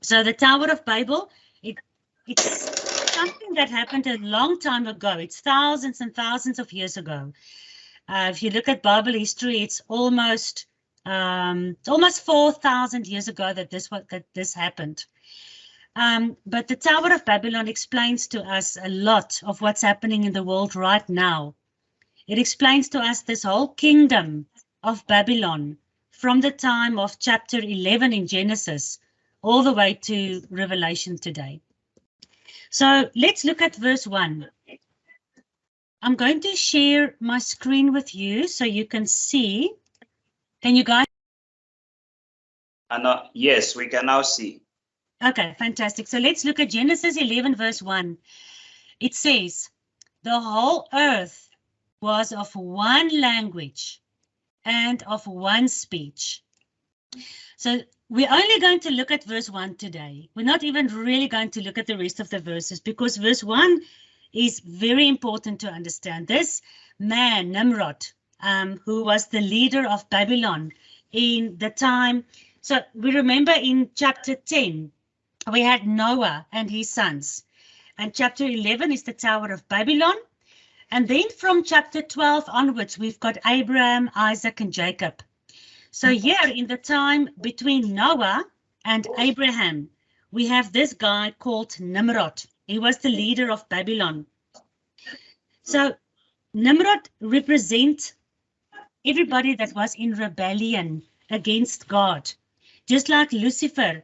So the Tower of Babel, it's something that happened a long time ago. It's thousands and thousands of years ago. If you look at Bible history, it's almost 4,000 years ago that this happened. But the Tower of Babylon explains to us a lot of what's happening in the world right now. It explains to us this whole kingdom of Babylon from the time of chapter 11 in Genesis all the way to Revelation today. So let's look at verse 1. I'm going to share my screen with you so you can see. Can you guys? Yes, we can now see. Okay, fantastic. So let's look at Genesis 11, verse 1. It says, the whole earth was of one language and of one speech. So we're only going to look at verse 1 today. We're not even really going to look at the rest of the verses because verse 1 is very important to understand. This man, Nimrod, who was the leader of Babylon in the time. So we remember in chapter 10, we had Noah and his sons. And chapter 11 is the Tower of Babylon. And then from chapter 12 onwards, we've got Abraham, Isaac, and Jacob. So here in the time between Noah and Abraham, we have this guy called Nimrod. He was the leader of Babylon. So Nimrod represents everybody that was in rebellion against God. Just like Lucifer,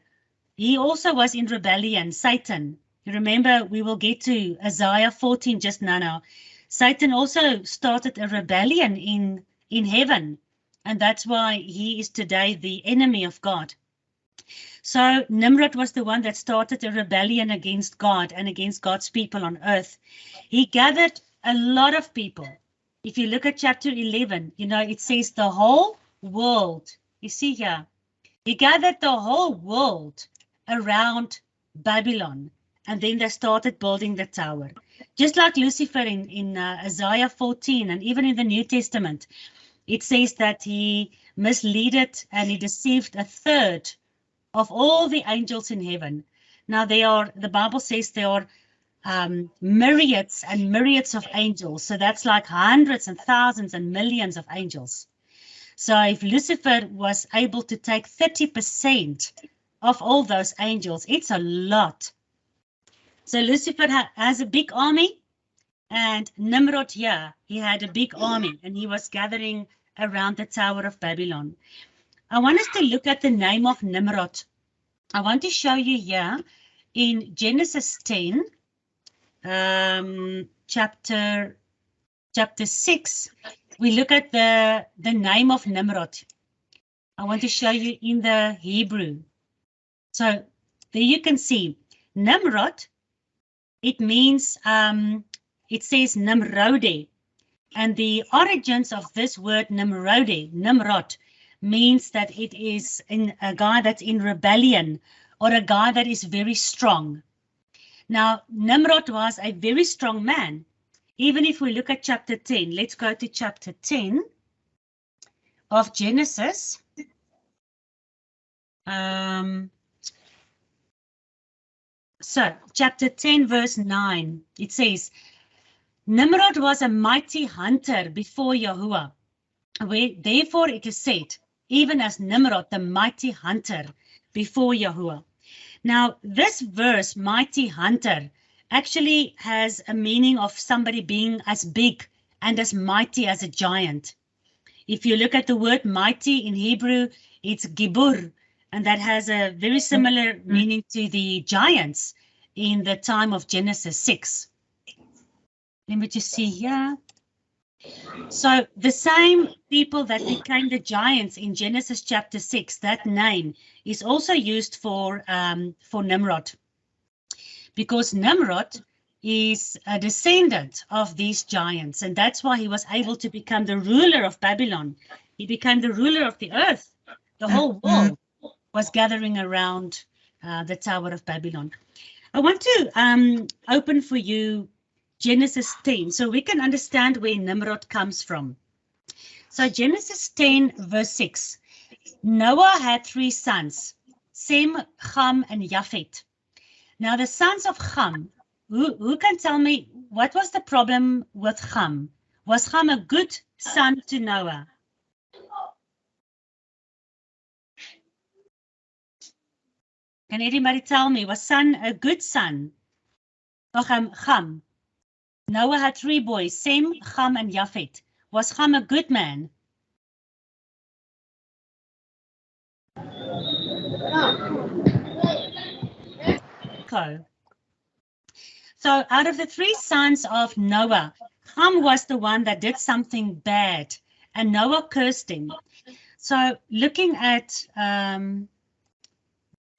he also was in rebellion, Satan. You remember, we will get to Isaiah 14 just now. Satan also started a rebellion in heaven. And that's why he is today the enemy of God. So Nimrod was the one that started a rebellion against God and against God's people on earth. He gathered a lot of people. If you look at chapter 11, you know, it says the whole world. You see here, he gathered the whole world around Babylon. And then they started building the tower. Just like Lucifer in Isaiah 14 and even in the New Testament. It says that he misleaded and he deceived a third of all the angels in heaven. Now the Bible says there are myriads and myriads of angels. So that's like hundreds and thousands and millions of angels. So if Lucifer was able to take 30% of all those angels, it's a lot. So Lucifer has a big army, and Nimrod here, he had a big army, and he was gathering around the Tower of Babylon. I want us to look at the name of Nimrod. I want to show you here in Genesis 10, chapter 6, we look at the name of Nimrod. I want to show you in the Hebrew. So there you can see Nimrod, it means, it says Nimrode. And the origins of this word Nimrod, means that it is a guy that's in rebellion or a guy that is very strong. Now, Nimrod was a very strong man. Even if we look at chapter 10, let's go to chapter 10 of Genesis. So, chapter 10, verse 9, it says, Nimrod was a mighty hunter before Yahuwah. Therefore it is said, even as Nimrod, the mighty hunter before Yahuwah. Now, this verse, mighty hunter, actually has a meaning of somebody being as big and as mighty as a giant. If you look at the word mighty in Hebrew, it's gibur, and that has a very similar meaning to the giants in the time of Genesis 6. Let me just see here. So the same people that became the giants in Genesis chapter 6, that name is also used for Nimrod, because Nimrod is a descendant of these giants, and that's why he was able to become the ruler of Babylon. He became the ruler of the earth. The whole world was gathering around the Tower of Babylon. I want to open for you Genesis 10, so we can understand where Nimrod comes from. So Genesis 10, verse 6, Noah had 3 sons, Sem, Cham, and Japhet. Now the sons of Cham, who can tell me what was the problem with Cham? Was Cham a good son to Noah? Can anybody tell me, was Sam a good son? Oh, Cham. Noah had 3 boys, Sem, Cham, and Japhet. Was Cham a good man? So out of the 3 sons of Noah, Cham was the one that did something bad, and Noah cursed him. So looking at,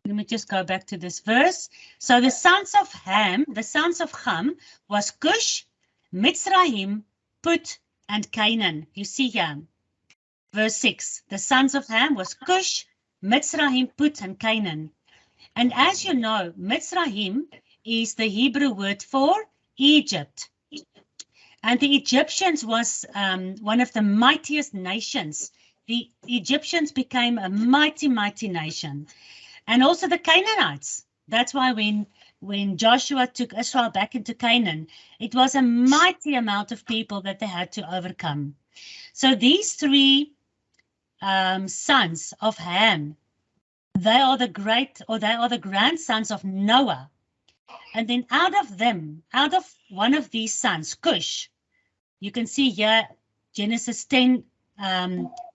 let me just go back to this verse. So the sons of Ham, the sons of Cham, was Cush, Mitzrayim, Put, and Canaan. You see here, verse 6. The sons of Ham was Cush, Mitzrayim, Put, and Canaan. And as you know, Mitzrayim is the Hebrew word for Egypt. And the Egyptians was one of the mightiest nations. The Egyptians became a mighty, mighty nation. And also the Canaanites. That's why when Joshua took Israel back into Canaan, it was a mighty amount of people that they had to overcome. So these 3 sons of Ham, they are the grandsons of Noah. And then out of them, out of one of these sons, Cush, you can see here, Genesis 10,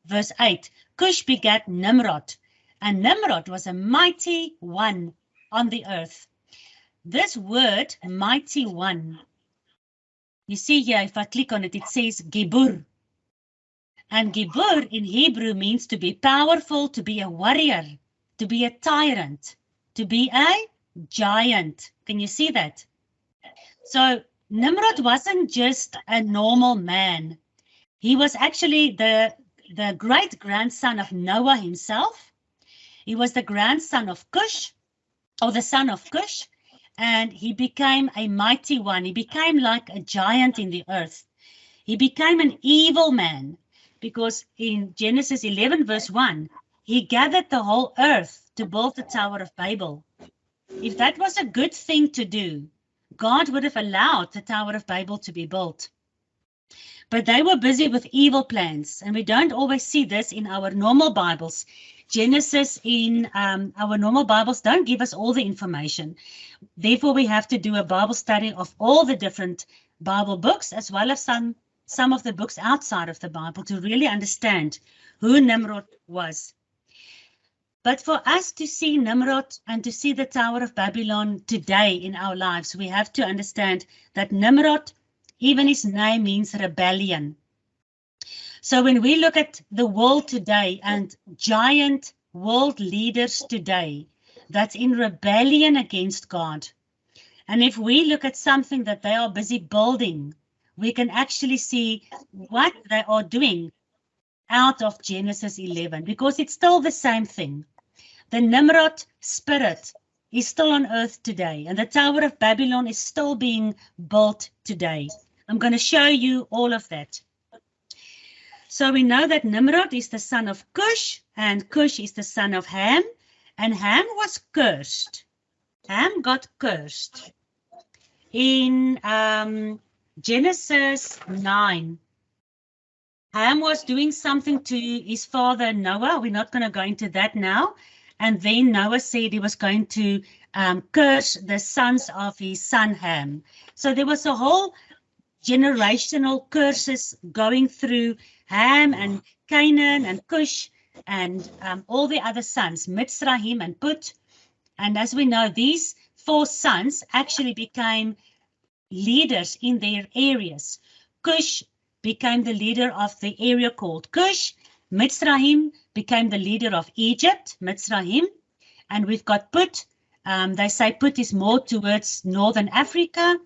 verse 8, Cush begat Nimrod. And Nimrod was a mighty one on the earth. This word, mighty one, you see here, if I click on it, it says Gibur. And Gibur in Hebrew means to be powerful, to be a warrior, to be a tyrant, to be a giant. Can you see that? So Nimrod wasn't just a normal man. He was actually the great-grandson of Noah himself. He was the grandson of Cush, or the son of Cush, and he became a mighty one. He became like a giant in the earth. He became an evil man because in Genesis 11, verse 1, he gathered the whole earth to build the Tower of Babel. If that was a good thing to do, God would have allowed the Tower of Babel to be built. But they were busy with evil plans, and we don't always see this in our normal Bibles. Genesis in our normal Bibles don't give us all the information. Therefore, we have to do a Bible study of all the different Bible books, as well as some of the books outside of the Bible, to really understand who Nimrod was. But for us to see Nimrod and to see the Tower of Babylon today in our lives, we have to understand that Nimrod, even his name means rebellion. So when we look at the world today and giant world leaders today, that's in rebellion against God. And if we look at something that they are busy building, we can actually see what they are doing out of Genesis 11, because it's still the same thing. The Nimrod spirit is still on earth today, and the Tower of Babylon is still being built today. I'm going to show you all of that. So we know that Nimrod is the son of Cush, and Cush is the son of Ham, and Ham was cursed. Ham got cursed. In Genesis 9, Ham was doing something to his father Noah. We're not going to go into that now. And then Noah said he was going to curse the sons of his son Ham. So there was a whole generational curses going through Ham and Canaan and Cush and all the other sons, Mitzrayim and Put. And as we know, these 4 sons actually became leaders in their areas. Cush became the leader of the area called Cush. Mitzrayim became the leader of Egypt, Mitzrayim. And we've got Put. They say Put is more towards northern Africa.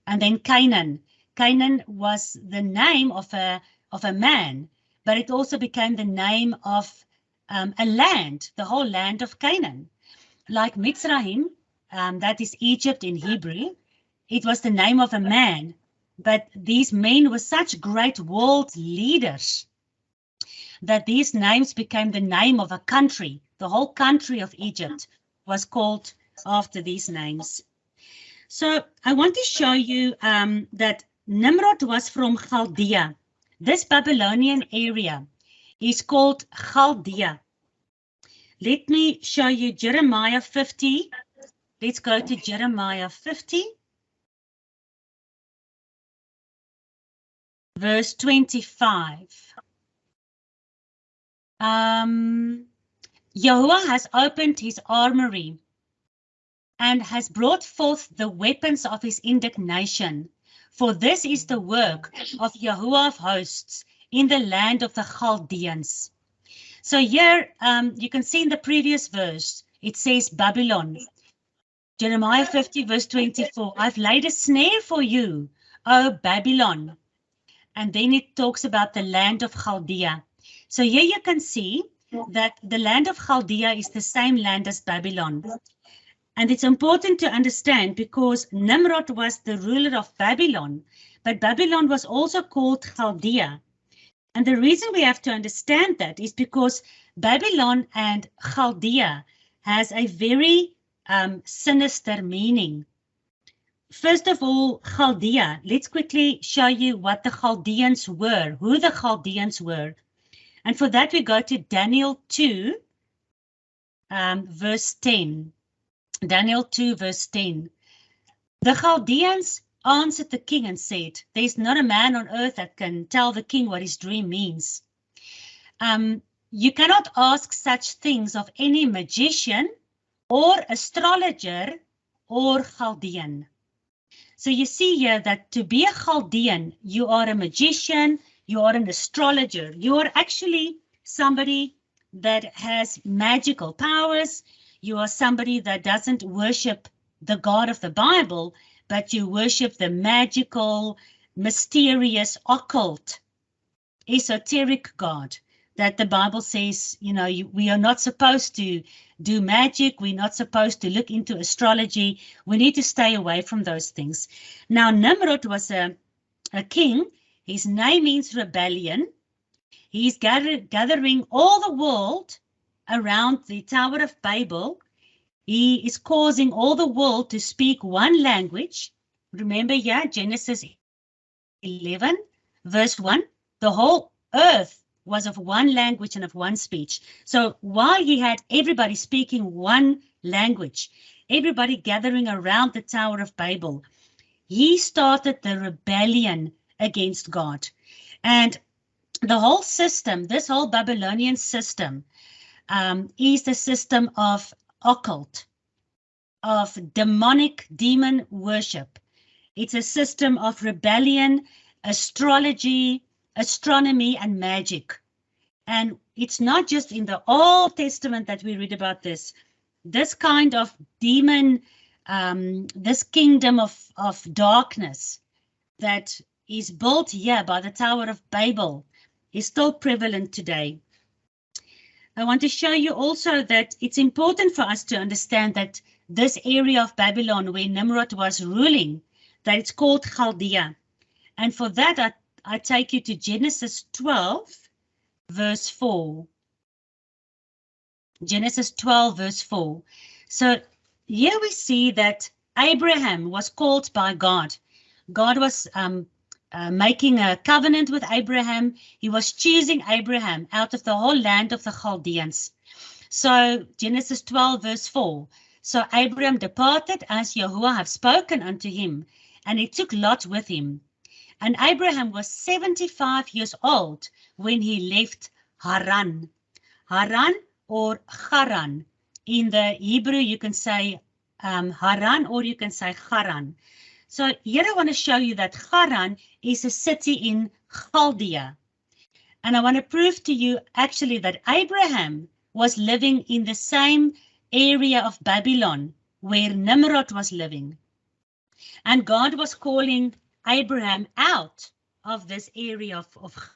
And then Canaan. Canaan was the name of a man, but it also became the name of a land, the whole land of Canaan. Like Mitzrayim, that is Egypt in Hebrew, it was the name of a man, but these men were such great world leaders that these names became the name of a country, the whole country of Egypt was called after these names. So I want to show you that Nimrod was from Chaldea. This Babylonian area is called Chaldea. Let me show you Jeremiah 50. Let's go to Jeremiah 50. Verse 25. Yahuwah has opened his armory and has brought forth the weapons of his indignation. For this is the work of Yahuwah of hosts in the land of the Chaldeans. So here you can see in the previous verse, it says Babylon. Jeremiah 50 verse 24, I've laid a snare for you, O Babylon. And then it talks about the land of Chaldea. So here you can see that the land of Chaldea is the same land as Babylon. And it's important to understand because Nimrod was the ruler of Babylon, but Babylon was also called Chaldea. And the reason we have to understand that is because Babylon and Chaldea has a very sinister meaning. First of all, Chaldea. Let's quickly show you what the Chaldeans were, who the Chaldeans were. And for that, we go to Daniel 2, verse 10. Daniel 2, verse 10. The Chaldeans answered the king and said, there's not a man on earth that can tell the king what his dream means. You cannot ask such things of any magician or astrologer or Chaldean. So you see here that to be a Chaldean, you are a magician, you are an astrologer, you are actually somebody that has magical powers, you are somebody that doesn't worship the God of the Bible, but you worship the magical, mysterious, occult, esoteric God that the Bible says, you know, we are not supposed to do magic. We're not supposed to look into astrology. We need to stay away from those things. Now, Nimrod was a king. His name means rebellion. He's gathering all the world around the Tower of Babel. He is causing all the world to speak one language. Remember, yeah, Genesis 11, verse 1, the whole earth was of one language and of one speech. So while he had everybody speaking one language, everybody gathering around the Tower of Babel, he started the rebellion against God. And the whole system, this whole Babylonian system, is the system of occult, of demonic demon worship. It's a system of rebellion, astrology, astronomy, and magic. And it's not just in the Old Testament that we read about this. This kind of demon, this kingdom of darkness that is built here by the Tower of Babel is still prevalent today. I want to show you also that it's important for us to understand that this area of Babylon where Nimrod was ruling, that it's called Chaldea. And for that, I take you to Genesis 12, verse 4. Genesis 12, verse 4. So here we see that Abraham was called by God. God was making a covenant with Abraham. He was choosing Abraham out of the whole land of the Chaldeans. So Genesis 12, verse 4. So Abraham departed as Yahuwah had spoken unto him, and he took Lot with him. And Abraham was 75 years old when he left Haran. Haran or Haran. In the Hebrew, you can say Haran or you can say Haran. So here I want to show you that Haran is a city in Chaldea. And I want to prove to you actually that Abraham was living in the same area of Babylon where Nimrod was living. And God was calling Abraham out of this area of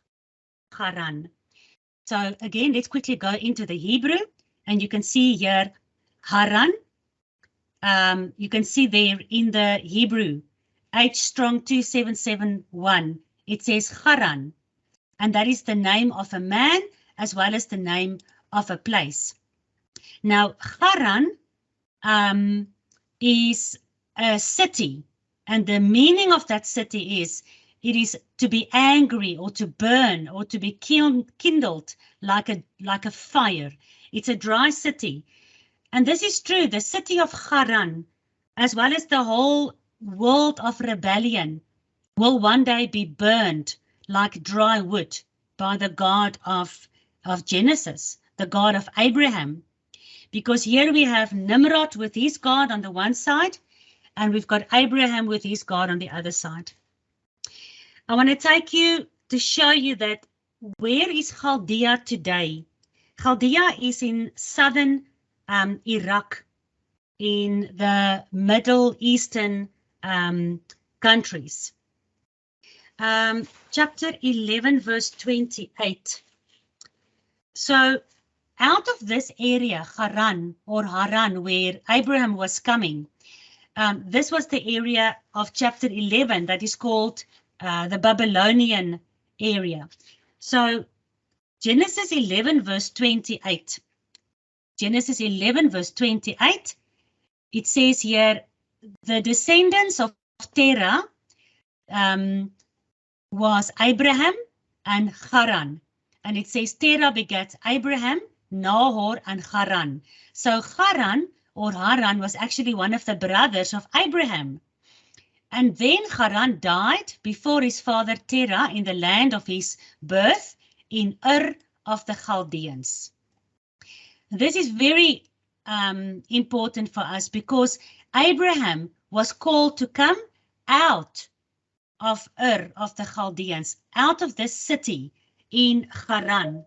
Haran. So again, let's quickly go into the Hebrew, and you can see here Haran. You can see there in the Hebrew, H Strong 2771, it says Haran, and that is the name of a man as well as the name of a place. Now, Haran is a city, and the meaning of that city is it is to be angry or to burn or to be kindled like a fire. It's a dry city. And this is true. The city of Haran, as well as the whole world of rebellion, will one day be burned like dry wood by the God of Genesis, the God of Abraham. Because here we have Nimrod with his God on the one side, and we've got Abraham with his God on the other side. I want to take you to show you that where is Chaldea today? Chaldea is in southern Iraq, in the Middle Eastern countries. Chapter 11, verse 28. So out of this area, Haran, where Abraham was coming, this was the area of chapter 11 that is called the Babylonian area. So Genesis 11, verse 28. Genesis 11, verse 28, it says here, the descendants of Terah was Abraham and Haran. And it says Terah begat Abraham, Nahor, and Haran. So Haran was actually one of the brothers of Abraham. And then Haran died before his father Terah in the land of his birth in Ur of the Chaldeans. This is very important for us because Abraham was called to come out of Ur of the Chaldeans, out of this city in Haran,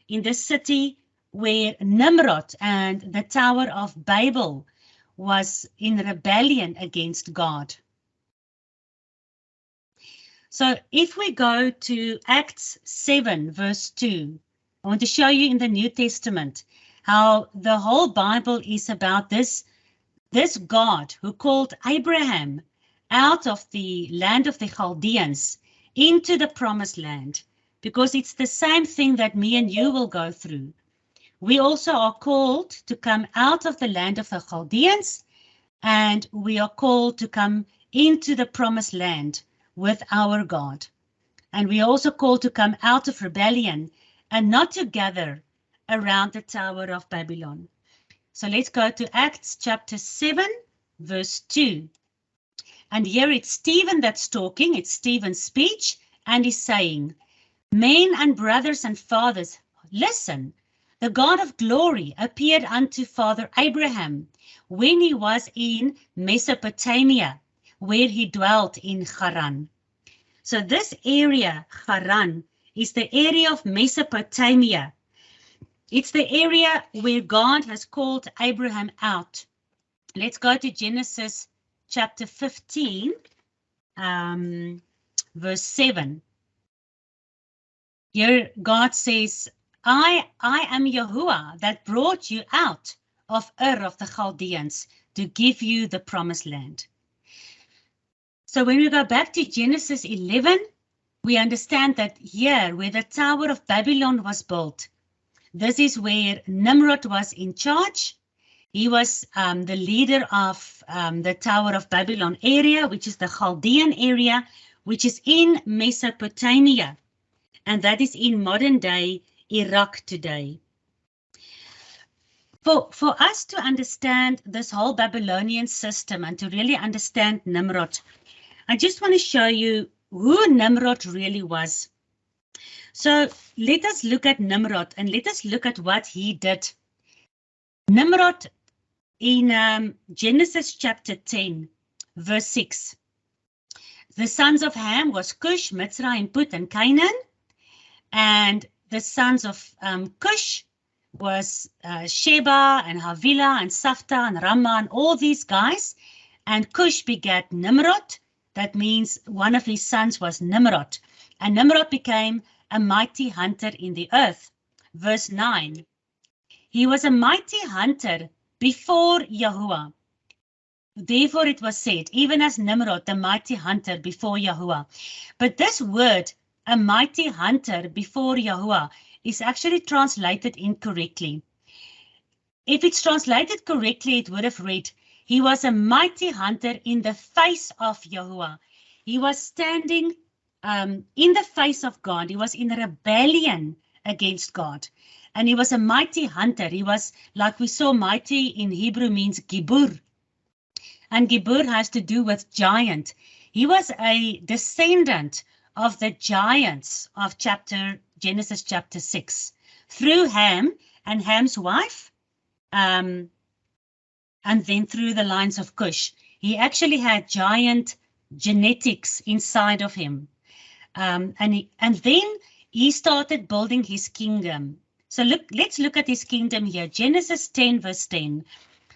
in the city where Nimrod and the Tower of Babel was in rebellion against God. So if we go to Acts 7, verse 2, I want to show you in the New Testament how the whole Bible is about this God who called Abraham out of the land of the Chaldeans into the promised land, because it's the same thing that me and you will go through. We also are called to come out of the land of the Chaldeans, and we are called to come into the promised land with our God. And we are also called to come out of rebellion and not to gather around the Tower of Babylon. So let's go to Acts chapter 7, verse 2. And here it's Stephen that's talking, it's Stephen's speech, and he's saying, men and brothers and fathers, listen, the God of glory appeared unto Father Abraham when he was in Mesopotamia, where he dwelt in Haran. So this area, Haran, is the area of Mesopotamia. It's the area where God has called Abraham out. Let's go to Genesis chapter 15, verse 7. Here God says, I am Yahuwah that brought you out of Ur of the Chaldeans to give you the promised land. So when we go back to Genesis 11, we understand that here where the Tower of Babylon was built, this is where Nimrod was in charge. He was the leader of the Tower of Babylon area, which is the Chaldean area, which is in Mesopotamia. And that is in modern day Iraq today. For us to understand this whole Babylonian system and to really understand Nimrod, I just want to show you who Nimrod really was. So let us look at Nimrod and let us look at what he did. Nimrod in Genesis chapter 10, verse 6. The sons of Ham was Cush, Mitzrayim, Put, and Canaan. And the sons of Cush was Sheba and Havilah and Safta and Ramah and all these guys. And Cush begat Nimrod. That means one of his sons was Nimrod. And Nimrod became a mighty hunter in the earth. Verse 9. He was a mighty hunter before Yahuwah. Therefore it was said, even as Nimrod, the mighty hunter before Yahuwah. But this word, a mighty hunter before Yahuwah, is actually translated incorrectly. If it's translated correctly, it would have read, he was a mighty hunter in the face of Yahuwah. He was standing in the face of God. He was in rebellion against God. And he was a mighty hunter. He was, like we saw, mighty in Hebrew means gibur. And gibur has to do with giant. He was a descendant of the giants of Genesis chapter 6 through Ham and Ham's wife, and then through the lines of Cush. He actually had giant genetics inside of him. And then he started building his kingdom. So let's look at his kingdom here. Genesis 10 verse 10.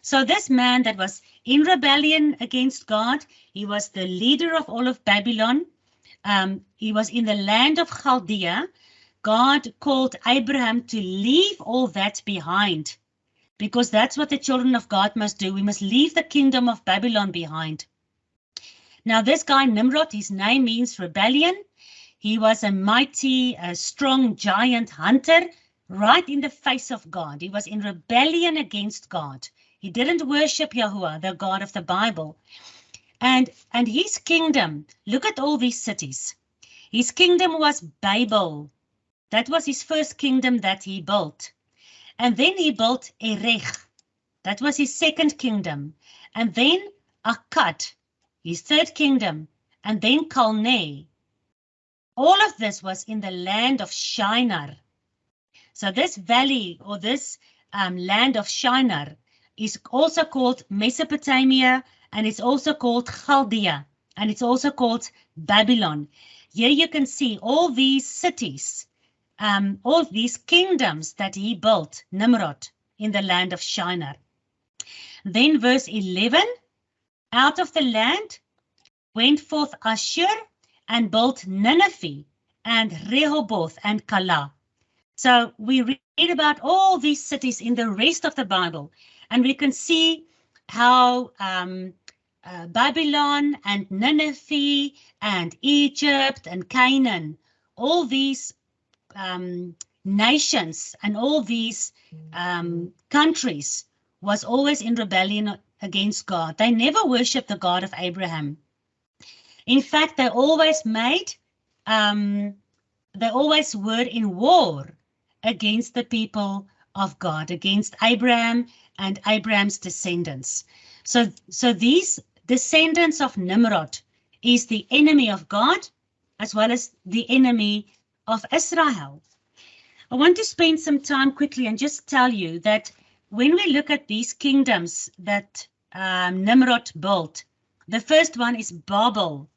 So this man that was in rebellion against God, he was the leader of all of Babylon. He was in the land of Chaldea. God called Abraham to leave all that behind, because that's what the children of God must do. We must leave the kingdom of Babylon behind. Now this guy Nimrod, his name means rebellion. He was a mighty, strong giant hunter right in the face of God. He was in rebellion against God. He didn't worship Yahuwah, the God of the Bible. And his kingdom, look at all these cities. His kingdom was Babel. That was his first kingdom that he built. And then he built Erech. That was his second kingdom. And then Akkad, his third kingdom. And then Calneh. All of this was in the land of Shinar. So this valley, or this land of Shinar, is also called Mesopotamia, and it's also called Chaldea, and it's also called Babylon. Here you can see all these cities, all these kingdoms that he built, Nimrod, in the land of Shinar. Then verse 11, out of the land went forth Ashur and built Nineveh and Rehoboth and Calah. So we read about all these cities in the rest of the Bible, and we can see how Babylon and Nineveh and Egypt and Canaan, all these nations and all these countries was always in rebellion against God. They never worshipped the God of Abraham. In fact, they always were in war against the people of God, against Abraham and Abraham's descendants. So these descendants of Nimrod is the enemy of God, as well as the enemy of Israel. I want to spend some time quickly and just tell you that when we look at these kingdoms that Nimrod built, the first one is Babel.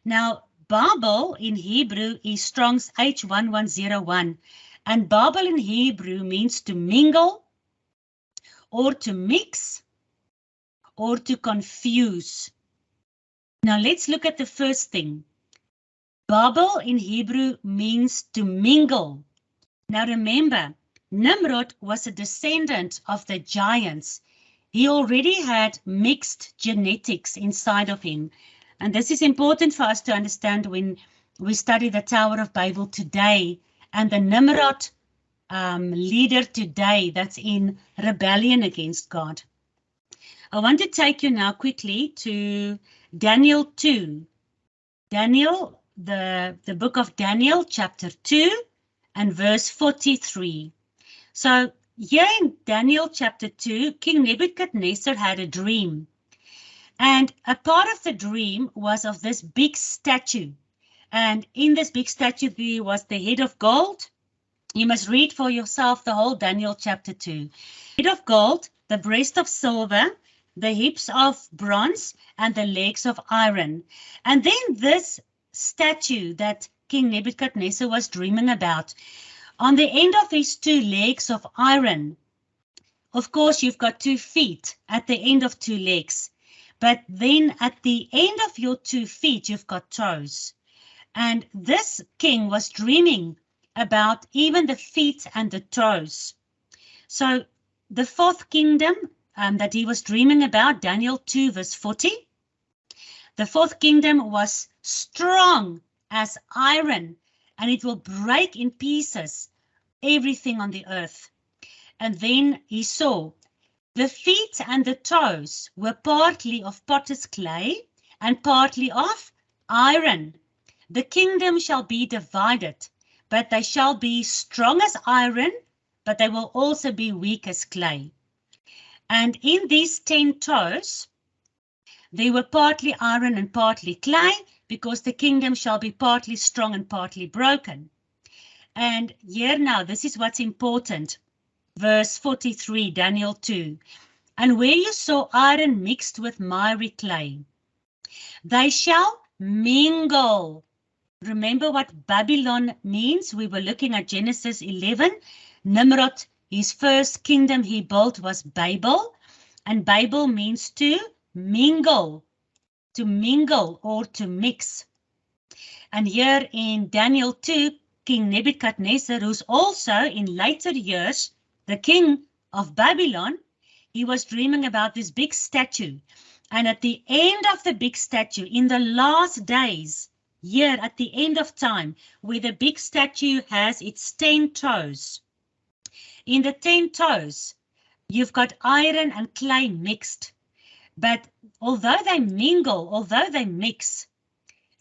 Now, Babel in Hebrew is Strong's H1101, and Babel in Hebrew means to mingle, or to mix, or to confuse. Now let's look at the first thing. Babel in Hebrew means to mingle. Now remember, Nimrod was a descendant of the giants. He already had mixed genetics inside of him. And this is important for us to understand when we study the Tower of Babel today and the Nimrod leader today that's in rebellion against God. I want to take you now quickly to Daniel 2. Daniel, the book of Daniel, chapter 2 and verse 43. So here in Daniel chapter 2, King Nebuchadnezzar had a dream. And a part of the dream was of this big statue. And in this big statue there was the head of gold. You must read for yourself the whole Daniel chapter 2. Head of gold, the breast of silver, the hips of bronze, and the legs of iron. And then this statue that King Nebuchadnezzar was dreaming about, on the end of his two legs of iron, of course you've got 2 feet at the end of 2 legs. But then at the end of your 2 feet, you've got toes. And this king was dreaming about even the feet and the toes. So the fourth kingdom that he was dreaming about, Daniel 2 verse 40, the fourth kingdom was strong as iron, and it will break in pieces everything on the earth. And then he saw The feet and the toes were partly of potter's clay and partly of iron. The kingdom shall be divided, but they shall be strong as iron, but they will also be weak as clay. And in these 10 toes, they were partly iron and partly clay, because the kingdom shall be partly strong and partly broken. And here now, this is what's important. Verse 43, Daniel 2. And where you saw iron mixed with miry clay, they shall mingle. Remember what Babylon means? We were looking at Genesis 11. Nimrod, his first kingdom he built was Babel. And Babel means to mingle or to mix. And here in Daniel 2, King Nebuchadnezzar, who's also in later years the king of Babylon, he was dreaming about this big statue. And at the end of the big statue, in the last days, here at the end of time, where the big statue has its 10 toes, in the 10 toes, you've got iron and clay mixed. But although they mingle, although they mix,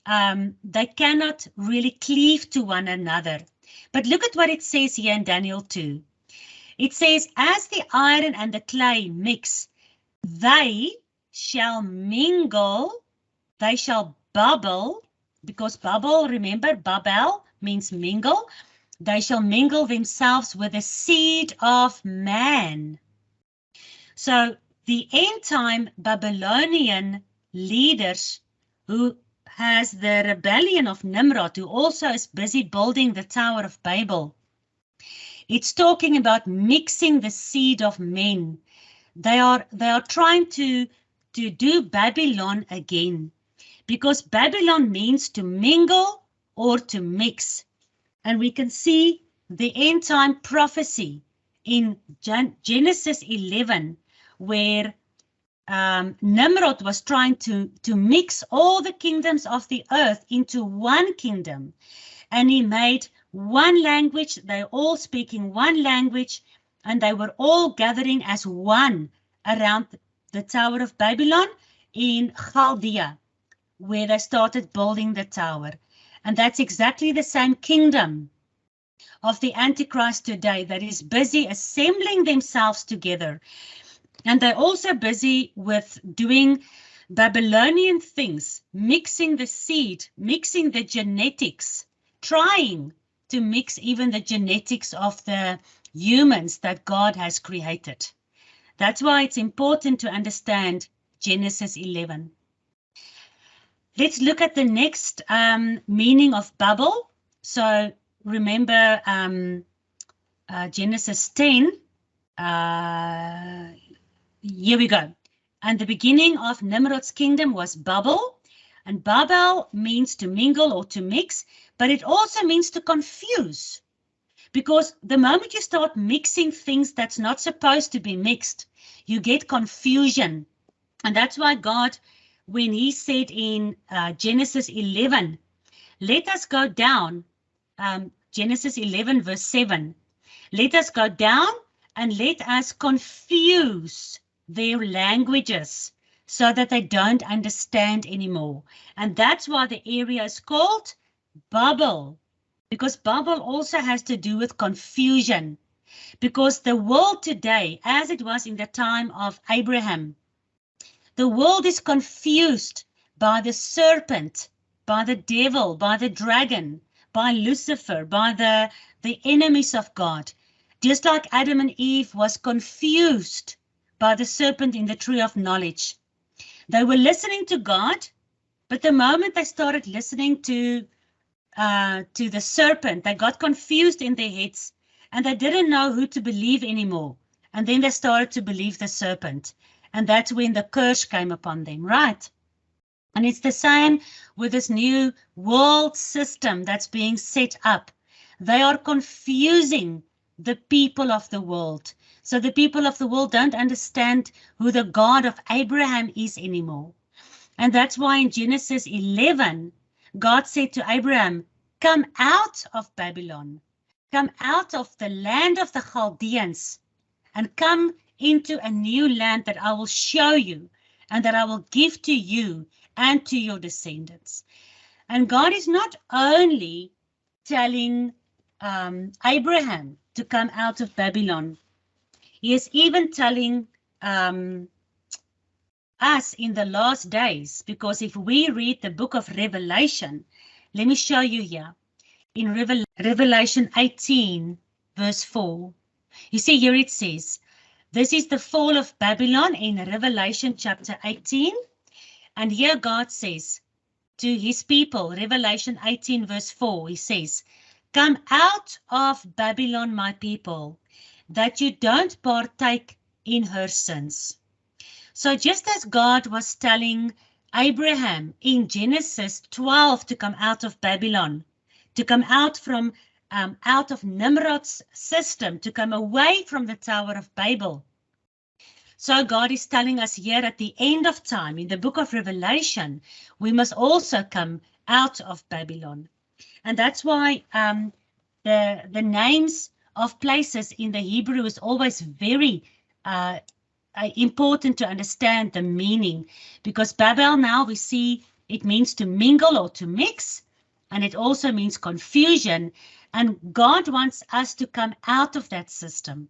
they cannot really cleave to one another. But look at what it says here in Daniel 2. It says, as the iron and the clay mix, they shall mingle, they shall bubble, because bubble, remember, Babel means mingle. They shall mingle themselves with the seed of man. So the end time Babylonian leaders who has the rebellion of Nimrod, who also is busy building the Tower of Babel. It's talking about mixing the seed of men. They are trying to do Babylon again, because Babylon means to mingle or to mix. And we can see the end time prophecy in Genesis 11, where Nimrod was trying to mix all the kingdoms of the earth into one kingdom. And he made one language, they're all speaking one language, and they were all gathering as one around the Tower of Babylon in Chaldea, where they started building the tower. And that's exactly the same kingdom of the Antichrist today that is busy assembling themselves together. And they're also busy with doing Babylonian things, mixing the seed, mixing the genetics, trying to mix even the genetics of the humans that God has created. That's why it's important to understand Genesis 11. Let's look at the next meaning of bubble. So remember Genesis 10. Here we go. And the beginning of Nimrod's kingdom was Babel. And Babel means to mingle or to mix, but it also means to confuse. Because the moment you start mixing things that's not supposed to be mixed, you get confusion. And that's why God, when he said in Genesis 11, let us go down, Genesis 11 verse 7, let us go down and let us confuse their languages so that they don't understand anymore. And that's why the area is called Babel, because Babel also has to do with confusion. Because the world today, as it was in the time of Abraham, the world is confused by the serpent, by the devil, by the dragon, by Lucifer, by the enemies of God. Just like Adam and Eve was confused by the serpent in the tree of knowledge. They were listening to God, but the moment they started listening to the serpent, they got confused in their heads and they didn't know who to believe anymore. And then they started to believe the serpent. And that's when the curse came upon them, right? And it's the same with this new world system that's being set up. They are confusing the people of the world. So the people of the world don't understand who the God of Abraham is anymore. And that's why in Genesis 11, God said to Abraham, come out of Babylon, come out of the land of the Chaldeans, and come into a new land that I will show you and that I will give to you and to your descendants. And God is not only telling Abraham to come out of Babylon, he is even telling us in the last days, because if we read the book of Revelation, let me show you here, in Revelation 18, verse 4, you see here it says, this is the fall of Babylon in Revelation chapter 18, and here God says to his people, Revelation 18, verse 4, he says, come out of Babylon, my people, that you don't partake in her sins. So just as God was telling Abraham in Genesis 12 to come out of Babylon, to come out from out of Nimrod's system, to come away from the Tower of Babel. So God is telling us here at the end of time, in the book of Revelation, we must also come out of Babylon. And that's why the names of places in the Hebrew is always very important to understand the meaning, because Babel, now we see it means to mingle or to mix, and it also means confusion, and God wants us to come out of that system.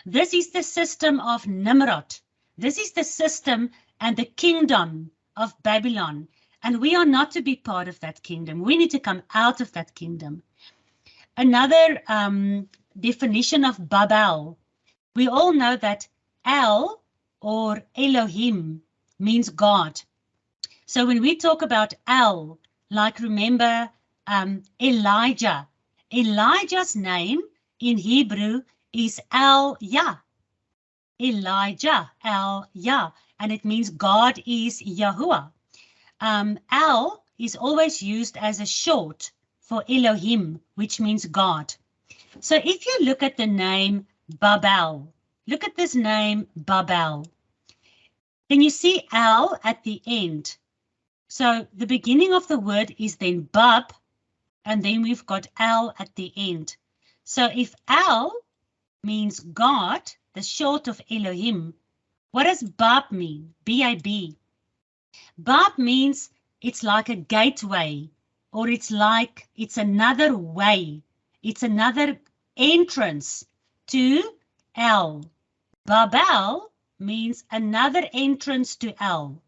This is the system of Nimrod. This is the system and the kingdom of Babylon, and we are not to be part of that kingdom. We need to come out of that kingdom. Another definition of Babel, we all know that El or Elohim means God. So when we talk about El, like remember Elijah. Elijah's name in Hebrew is El-Yah. Elijah, El-Yah, and it means God is Yahuwah. El is always used as a short for Elohim, which means God. So if you look at the name Babel, look at this name Babel. Can you see El at the end? So the beginning of the word is then Bab, and then we've got El at the end. So if El means God, the short of Elohim, what does Bab mean? B-A-B. Bab means it's like a gateway, or it's another way. It's another entrance to El. Babel means another entrance to El.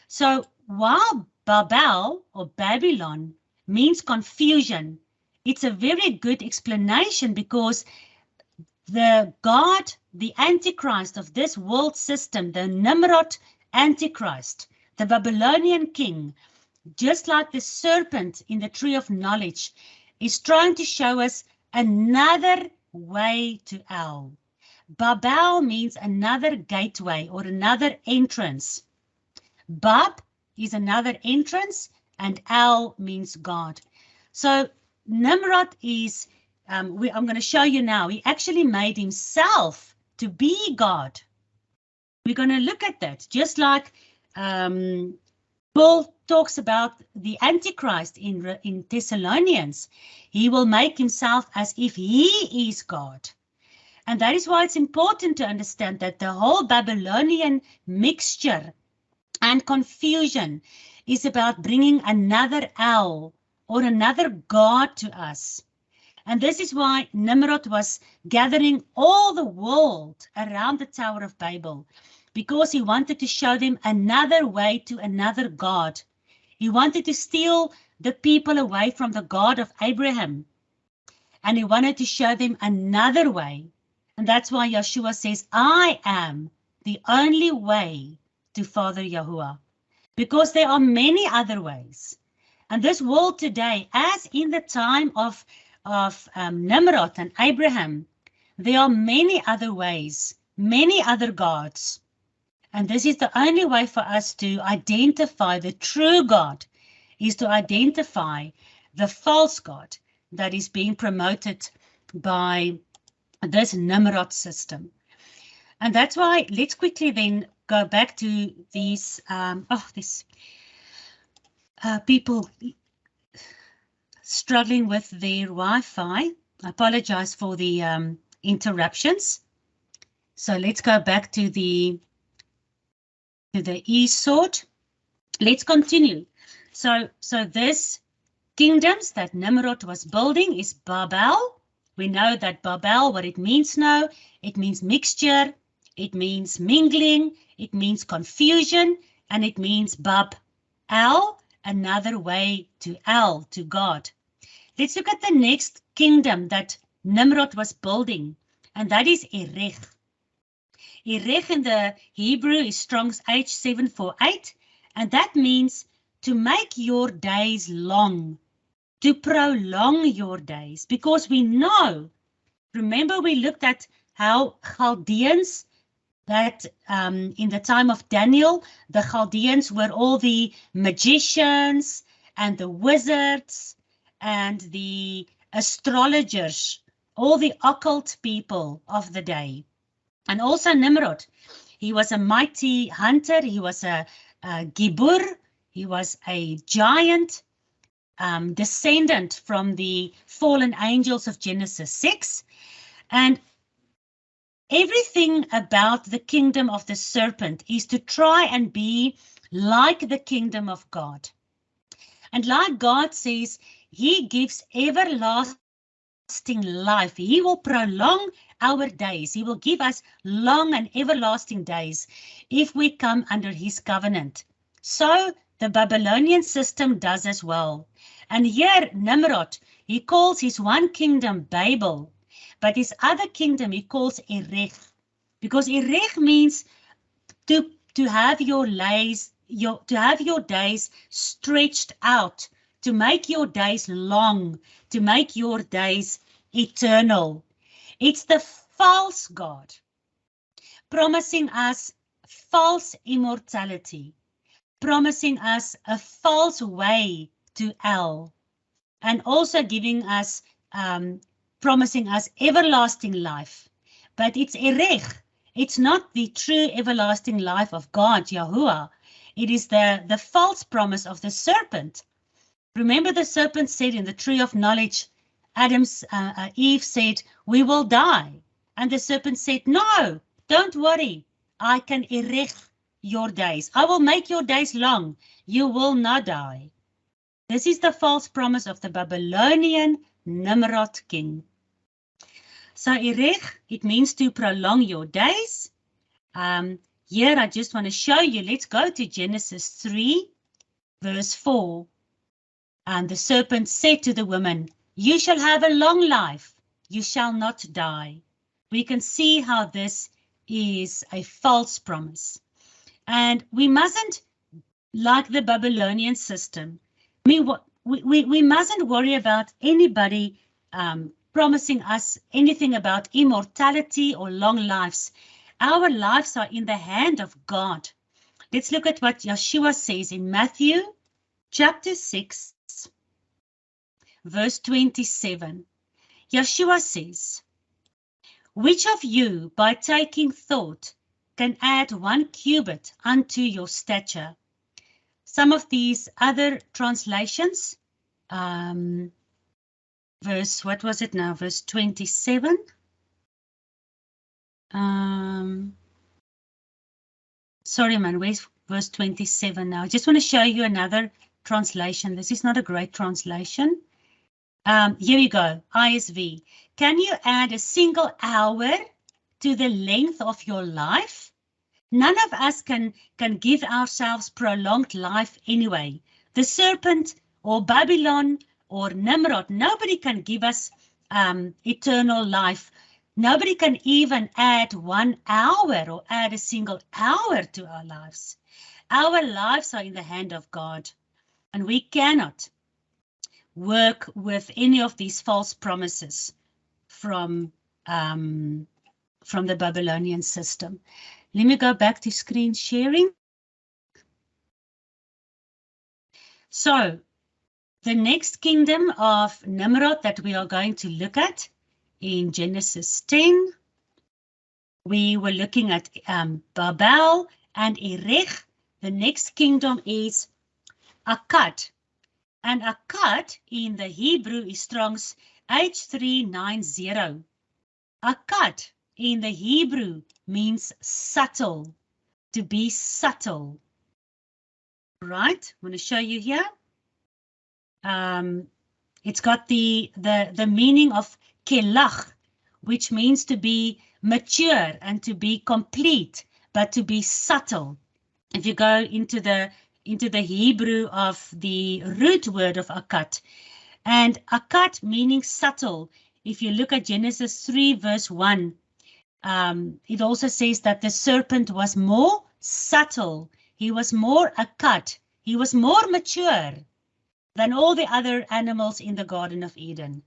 So while Babel or Babylon means confusion, it's a very good explanation, because the God, the Antichrist of this world system, the Nimrod Antichrist, the Babylonian king, just like the serpent in the tree of knowledge, is trying to show us another way to El. Babel means another gateway or another entrance. Bab is another entrance, and El means God. So Nimrod is, I'm going to show you now, he actually made himself to be God. We're going to look at that, just like Paul talks about the Antichrist in Thessalonians. He will make himself as if he is God. And that is why it's important to understand that the whole Babylonian mixture and confusion is about bringing another El or another God to us. And this is why Nimrod was gathering all the world around the Tower of Babel, because he wanted to show them another way to another God. He wanted to steal the people away from the God of Abraham, and he wanted to show them another way. And that's why Yeshua says, I am the only way to Father Yahuwah, because there are many other ways. And this world today, as in the time of Nimrod and Abraham, there are many other ways, many other gods. And this is the only way for us to identify the true God, is to identify the false God that is being promoted by this Nimrod system. And that's why, let's quickly then go back to these, people struggling with their Wi-Fi. I apologize for the interruptions. So let's go back to the east sword. Let's continue. So this kingdoms that Nimrod was building is Babel. We know that Babel, what it means now, it means mixture, it means mingling, it means confusion, and it means Bab-el, another way to El, to God. Let's look at the next kingdom that Nimrod was building, and that is Erech. Erech in the Hebrew is Strong's H748, and that means to make your days long, to prolong your days, because we know, remember we looked at how Chaldeans, that in the time of Daniel, the Chaldeans were all the magicians and the wizards and the astrologers, all the occult people of the day. And also Nimrod, he was a mighty hunter, he was a gibur, he was a giant, descendant from the fallen angels of Genesis 6. And everything about the kingdom of the serpent is to try and be like the kingdom of God. And like God says, he gives everlasting life. He will prolong our days. He will give us long and everlasting days if we come under his covenant. So the Babylonian system does as well. And here Nimrod, he calls his one kingdom Babel, but his other kingdom he calls Erech, because Erech means to have your days stretched out, to make your days long, to make your days eternal. It's the false God, promising us false immortality, promising us a false way to El, and also giving us, promising us everlasting life. But it's Erech. It's not the true everlasting life of God, Yahuwah. It is the false promise of the serpent. Remember, the serpent said in the tree of knowledge, Eve said, we will die. And the serpent said, no, don't worry. I can erech your days. I will make your days long. You will not die. This is the false promise of the Babylonian Nimrod king. So erech, it means to prolong your days. Here I just want to show you, let's go to Genesis 3, verse 4. And the serpent said to the woman, you shall have a long life, you shall not die. We can see how this is a false promise. And we mustn't, like the Babylonian system, we mustn't worry about anybody promising us anything about immortality or long lives. Our lives are in the hand of God. Let's look at what Yeshua says in Matthew chapter 6, verse 27. Yeshua says, which of you, by taking thought, can add 1 cubit unto your stature? Some of these other translations, verse, what was it now? Verse 27. Sorry, man, where's verse 27 now? I just want to show you another translation. This is not a great translation. Here we go, ISV. Can you add a single hour to the length of your life? None of us can give ourselves prolonged life anyway. The serpent or Babylon or Nimrod, nobody can give us eternal life. Nobody can even add 1 hour or add a single hour to our lives. Our lives are in the hand of God, and we cannot work with any of these false promises from the Babylonian system. Let me go back to screen sharing. So the next kingdom of Nimrod that we are going to look at in Genesis 10, we were looking at Babel and Erech. The next kingdom is Occult. And Occult in the Hebrew is Strong's H390. Occult in the Hebrew means subtle, to be subtle. Right? I'm going to show you here. It's got the meaning of kelach, which means to be mature and to be complete, but to be subtle. If you go into the Hebrew of the root word of akat, and akat meaning subtle, if you look at Genesis 3 verse 1, it also says that the serpent was more subtle, he was more akat, he was more mature than all the other animals in the Garden of Eden.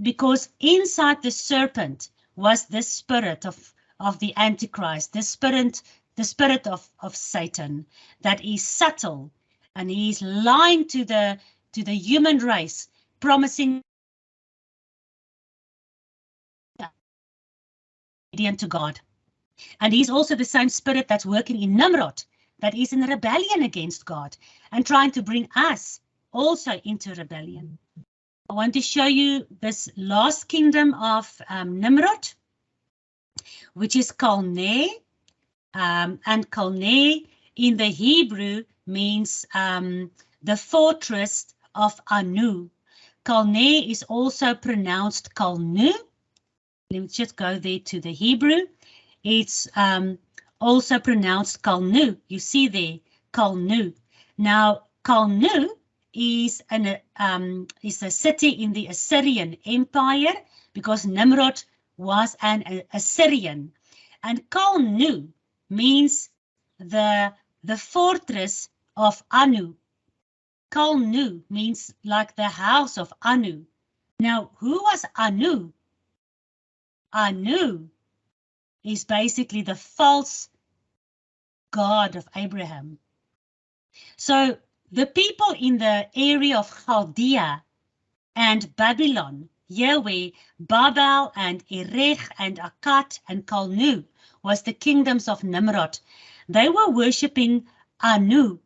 Because inside the serpent was the spirit of the Antichrist, the spirit of Satan, that is subtle, and he is lying to the human race, promising obedience to God. And he's also the same spirit that's working in Nimrod, that is in rebellion against God and trying to bring us also into rebellion. I want to show you this last kingdom of Nimrod, which is Kalne. And Kalne in the Hebrew means the fortress of Anu. Kalne is also pronounced Kalnu. Let me just go there to the Hebrew. It's also pronounced Kalnu. You see there, Kalnu. Now, Kalnu is a city in the Assyrian Empire, because Nimrod was an Assyrian, and Kalnu means the fortress of Anu. Kalnu means like the house of Anu. Now, who was Anu? Anu is basically the false god of Abraham. So the people in the area of Chaldea and Babylon, Yahweh, Babel and Erech and Akkad and Kalnu was the kingdoms of Nimrod. They were worshipping Anu.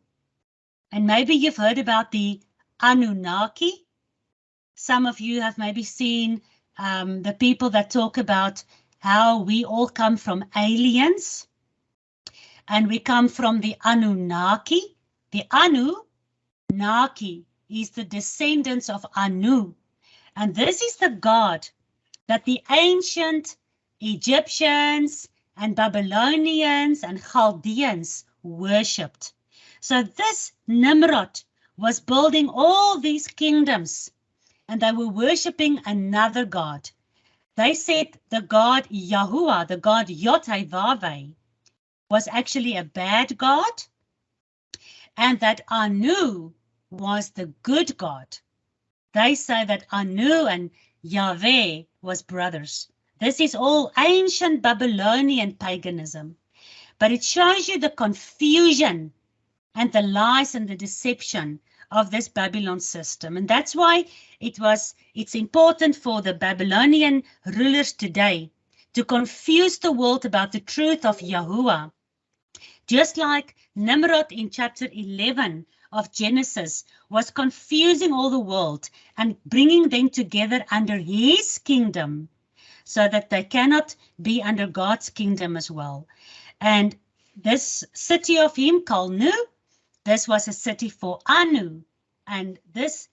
And maybe you've heard about the Anunnaki. Some of you have maybe seen the people that talk about how we all come from aliens. And we come from the Anunnaki. The Anunnaki is the descendants of Anu. And this is the God that the ancient Egyptians and Babylonians and Chaldeans worshipped. So this Nimrod was building all these kingdoms, and they were worshipping another God. They said the God Yahuwah, the God Yod-Heh-Vav-Heh, was actually a bad God, and that Anu was the good God. They say that Anu and Yahweh was brothers. This is all ancient Babylonian paganism, but it shows you the confusion and the lies and the deception of this Babylon system. And that's why it's important for the Babylonian rulers today to confuse the world about the truth of Yahuwah. Just like Nimrod in chapter 11 of Genesis was confusing all the world and bringing them together under his kingdom so that they cannot be under God's kingdom as well. And this city of him, Kalnu, this was a city for Anu. And this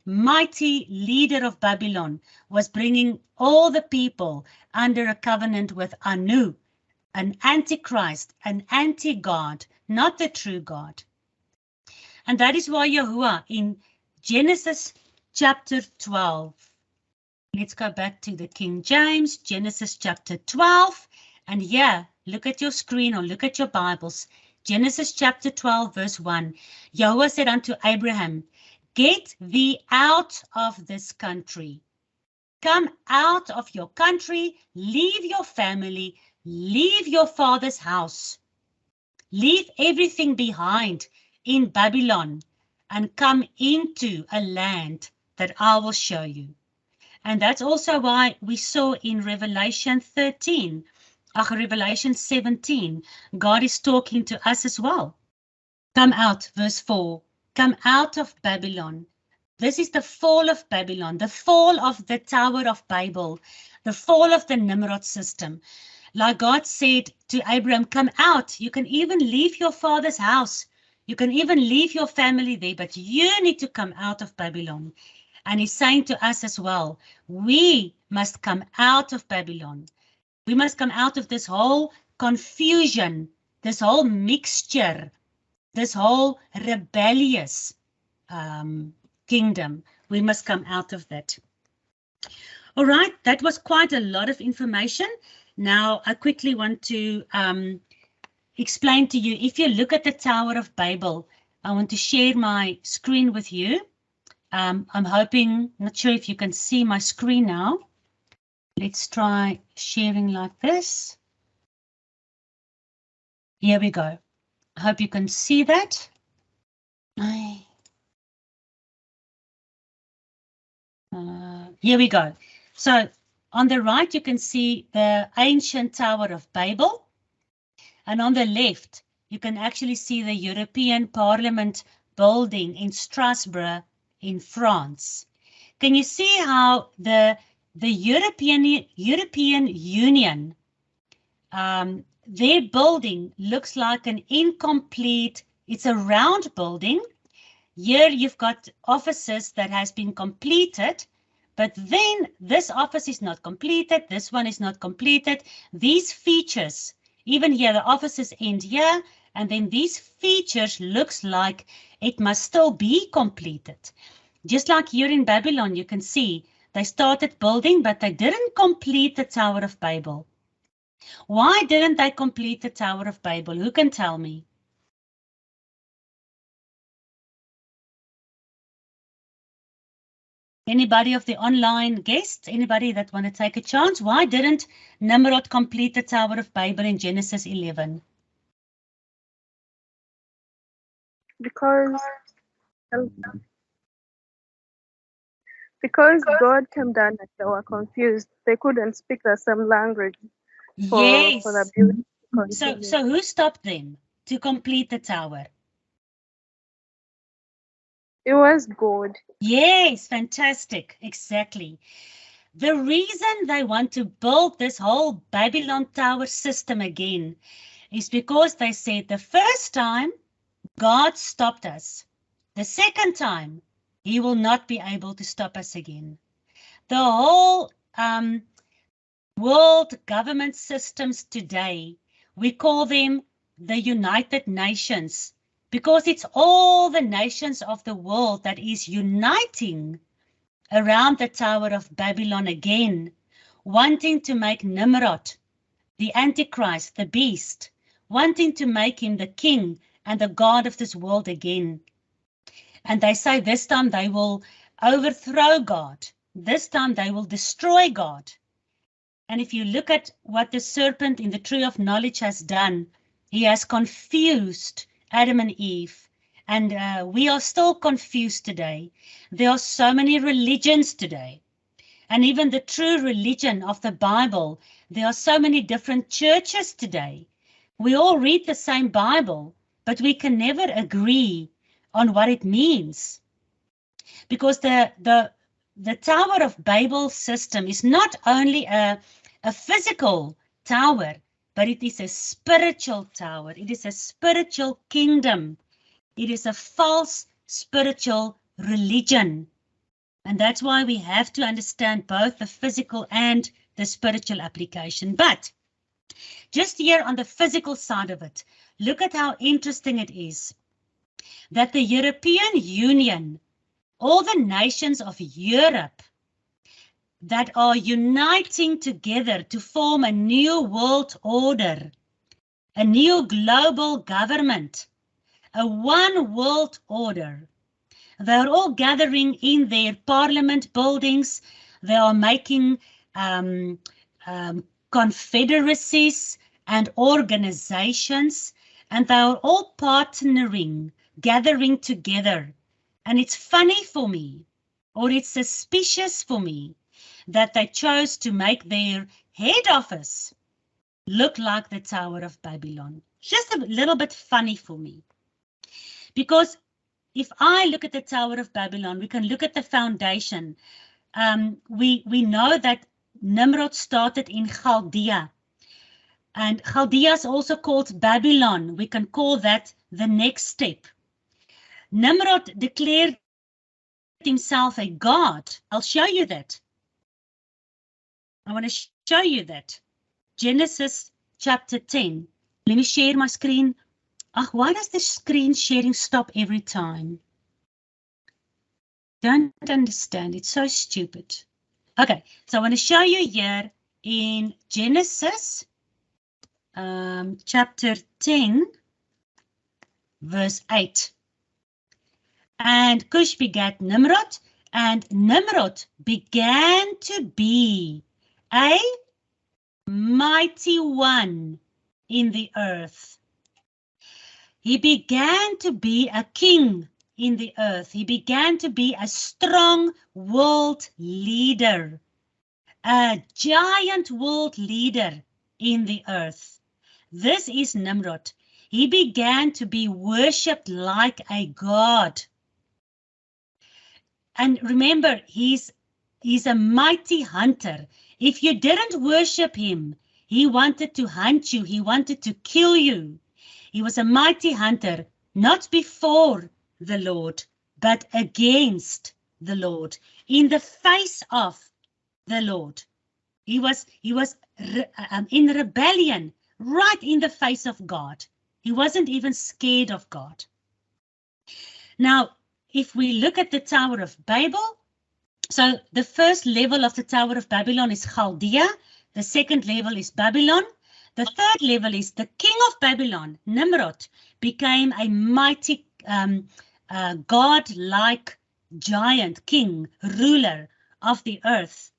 mighty leader of Babylon was bringing all the people under a covenant with Anu, an antichrist, an anti-God, not the true God. And that is why Yahuwah in Genesis chapter 12, let's go back to the King James, Genesis chapter 12, and here, look at your screen or look at your Bibles, Genesis chapter 12 verse 1, Yahuwah said unto Abraham, get thee out of this country. Come out of your country, leave your family, leave your father's house, leave everything behind in Babylon and come into a land that I will show you. And that's also why we saw in Revelation 17, God is talking to us as well. Come out, verse 4, come out of Babylon, This is the fall of Babylon, the fall of the Tower of Babel, the fall of the Nimrod system. Like God said to Abraham, come out. You can even leave your father's house. You can even leave your family there, but you need to come out of Babylon. And he's saying to us as well, we must come out of Babylon. We must come out of this whole confusion, this whole mixture, this whole rebellious kingdom. We must come out of that. All right, that was quite a lot of information. Now, I quickly want to explain to you, if you look at the Tower of Babel, I want to share my screen with you. I'm hoping, not sure if you can see my screen now. Let's try sharing like this. Here we go. I hope you can see that. Here we go. So on the right, you can see the ancient Tower of Babel. And on the left, you can actually see the European Parliament building in Strasbourg in France. Can you see how the European Union, their building looks like an incomplete, it's a round building. Here you've got offices that has been completed, but then this office is not completed, this one is not completed. These features, even here, the offices end here, and then these features looks like it must still be completed. Just like here in Babylon, you can see they started building, but they didn't complete the Tower of Babel. Why didn't they complete the Tower of Babel? Who can tell me? Anybody of the online guests? Anybody that want to take a chance? Why didn't Nimrod complete the Tower of Babel in Genesis 11? Because God came down and they were confused. They couldn't speak the same language for the building to continue. So who stopped them to complete the tower? It was God. Yes, fantastic. Exactly. The reason they want to build this whole Babylon Tower system again is because they said the first time God stopped us. The second time, he will not be able to stop us again. The whole world government systems today, we call them the United Nations, because it's all the nations of the world that is uniting around the Tower of Babylon again, wanting to make Nimrod, the Antichrist, the beast, wanting to make him the king and the God of this world again. And they say this time they will overthrow God. This time they will destroy God. And if you look at what the serpent in the tree of knowledge has done, he has confused Adam and Eve. And we are still confused today. There are so many religions today. And even the true religion of the Bible, there are so many different churches today. We all read the same Bible, but we can never agree on what it means. Because the Tower of Babel system is not only a physical tower, but it is a spiritual tower. It is a spiritual kingdom. It is a false spiritual religion. And that's why we have to understand both the physical and the spiritual application. But just here on the physical side of it, look at how interesting it is that the European Union, all the nations of Europe that are uniting together to form a new world order, a new global government, a one world order. They're all gathering in their parliament buildings. They are making confederacies and organizations, and they are all partnering, gathering together. And it's funny for me, or it's suspicious for me, that they chose to make their head office look like the Tower of Babylon. Just a little bit funny for me. Because if I look at the Tower of Babylon, we can look at the foundation. We know that Nimrod started in Chaldea. And Chaldea is also called Babylon. We can call that the next step. Nimrod declared himself a god. I'll show you that. I want to show you that. Genesis chapter 10. Let me share my screen. Why does the screen sharing stop every time? Don't understand. It's so stupid. Okay, so I want to show you here in Genesis chapter 10, verse 8. And Cush begat Nimrod, and Nimrod began to be a mighty one in the earth. He began to be a king in the earth. He began to be a strong world leader, a giant world leader in the earth. This is Nimrod. He began to be worshipped like a god. And remember, he's a mighty hunter. If you didn't worship him, he wanted to hunt you. He wanted to kill you. He was a mighty hunter, not before the Lord, but against the Lord, in the face of the Lord. He was in rebellion, right in the face of God. He wasn't even scared of God. Now, if we look at the Tower of Babel, so the first level of the Tower of Babylon is Chaldea. The second level is Babylon. The third level is the king of Babylon, Nimrod, became a mighty God-like giant king, ruler of the earth.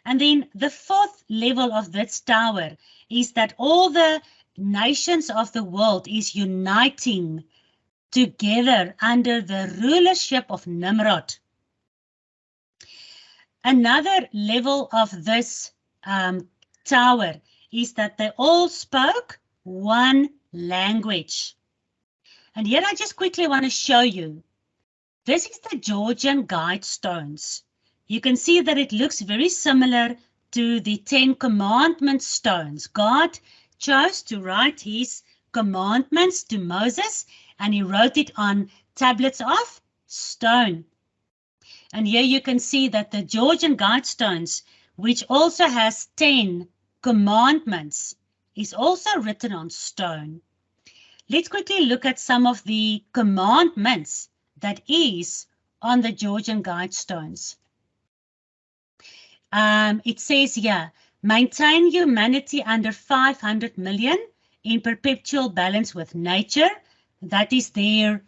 And then the fourth level of this tower is that all the nations of the world is uniting together under the rulership of Nimrod. Another level of this tower is that they all spoke one language. And here I just quickly want to show you. This is the Georgian guide stones. You can see that it looks very similar to the 10 Commandments stones. God chose to write his commandments to Moses, and he wrote it on tablets of stone. And here you can see that the Georgian guide stones, which also has 10 commandments, is also written on stone. Let's quickly look at some of the commandments that is on the Georgian guide stones. It says here, maintain humanity under 500 million in perpetual balance with nature. That is their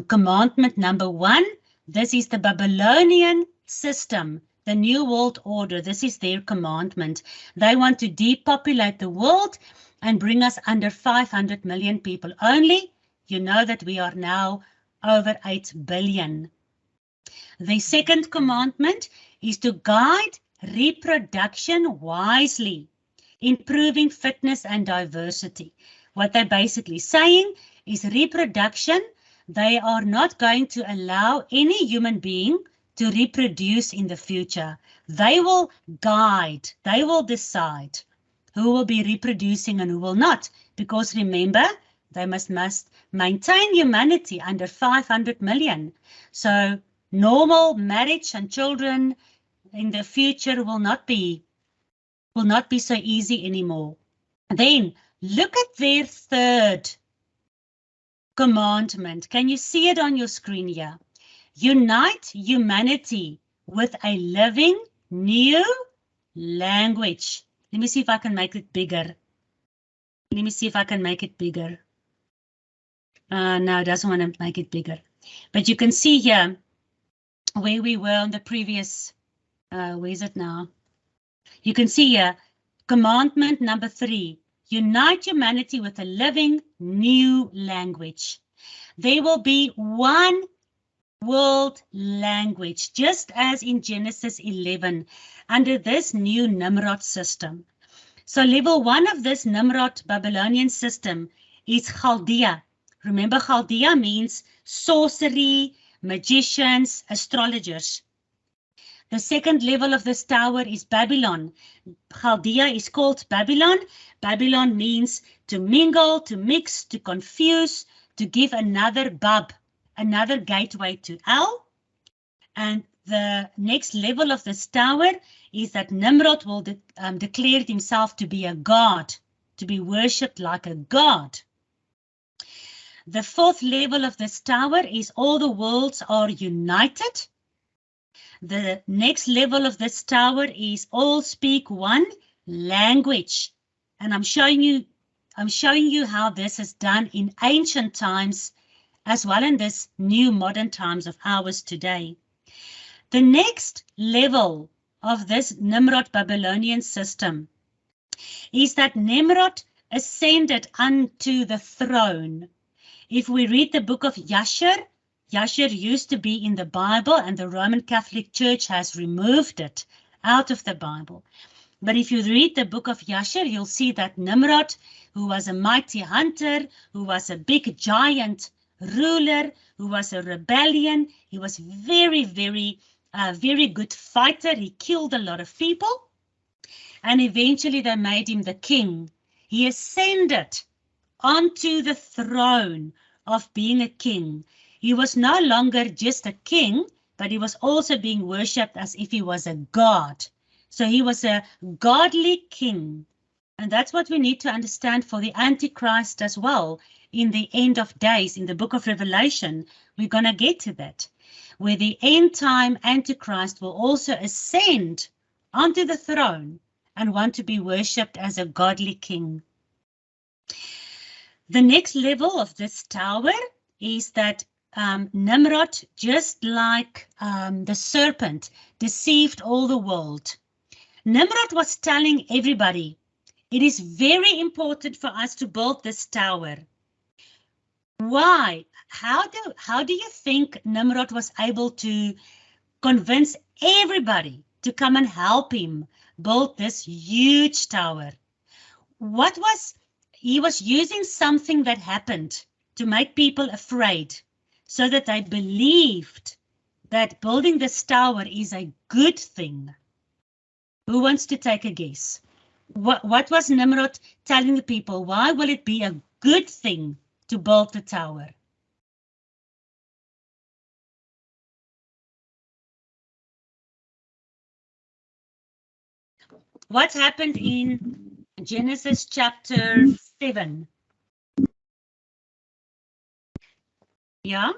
commandment number 1. This is the Babylonian system, the New World Order. This is their commandment. They want to depopulate the world and bring us under 500 million people only. You know that we are now over 8 billion. The second commandment is to guide reproduction wisely, improving fitness and diversity. What they're basically saying is reproduction. They are not going to allow any human being to reproduce in the future. They will guide, they will decide who will be reproducing and who will not. Because remember, they must maintain humanity under 500 million. So normal marriage and children in the future will not be so easy anymore. Then look at their third commandment. Can you see it on your screen here? Unite humanity with a living new language. Let me see if I can make it bigger. Let me see if I can make it bigger. No, it doesn't want to make it bigger. But you can see here where we were on the previous, where is it now? You can see here, commandment number 3, unite humanity with a living new language. There will be one world language, just as in Genesis 11, under this new Nimrod system. So level 1 of this Nimrod Babylonian system is Chaldea, Remember, Chaldea means sorcery, magicians, astrologers. The second level of this tower is Babylon. Chaldea is called Babylon. Babylon means to mingle, to mix, to confuse, to give another bab, another gateway to El. And the next level of this tower is that Nimrod will declare himself to be a god, to be worshipped like a god. The fourth level of this tower is all the worlds are united. The next level of this tower is all speak one language. And I'm showing you how this is done in ancient times as well in this new modern times of ours today. The next level of this Nimrod Babylonian system is that Nimrod ascended unto the throne. If we read the book of Yashar, Yashar used to be in the Bible and the Roman Catholic Church has removed it out of the Bible. But if you read the book of Yashar, you'll see that Nimrod, who was a mighty hunter, who was a big giant ruler, who was a rebellion, he was very good fighter. He killed a lot of people. And eventually they made him the king. He ascended onto the throne of being a king. He was no longer just a king, but he was also being worshipped as if he was a god. So he was a godly king. And that's what we need to understand for the Antichrist as well. In the end of days, in the book of Revelation, we're going to get to that, where the end time Antichrist will also ascend onto the throne and want to be worshipped as a godly king. The next level of this tower is that Nimrod, just like the serpent, deceived all the world. Nimrod was telling everybody, it is very important for us to build this tower. Why? How do you think Nimrod was able to convince everybody to come and help him build this huge tower? He was using something that happened to make people afraid, so that they believed that building this tower is a good thing. Who wants to take a guess? What was Nimrod telling the people? Why will it be a good thing to build the tower? What happened in Genesis chapter 7? Yeah?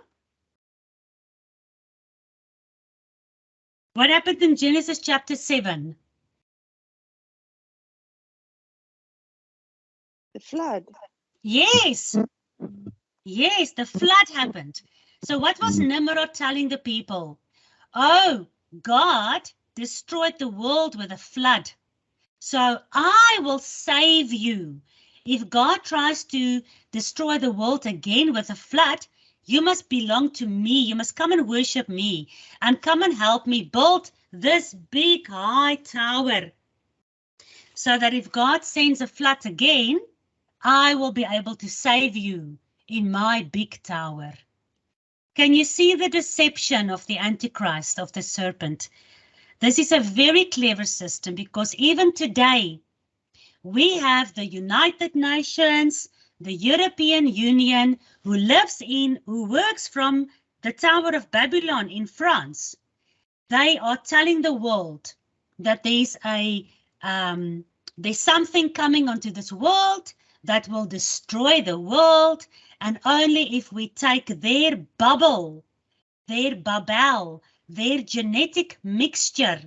What happened in Genesis chapter 7? The flood. Yes. Yes, the flood happened. So what was Nimrod telling the people? Oh, God destroyed the world with a flood. So I will save you. If God tries to destroy the world again with a flood, you must belong to me. You must come and worship me and come and help me build this big high tower. So that if God sends a flood again, I will be able to save you in my big tower. Can you see the deception of the Antichrist, of the serpent? This is a very clever system because even today, we have the United Nations, the European Union, who works from the Tower of Babylon in France. They are telling the world that there's something coming onto this world that will destroy the world, and only if we take their bubble, their Babel, their genetic mixture,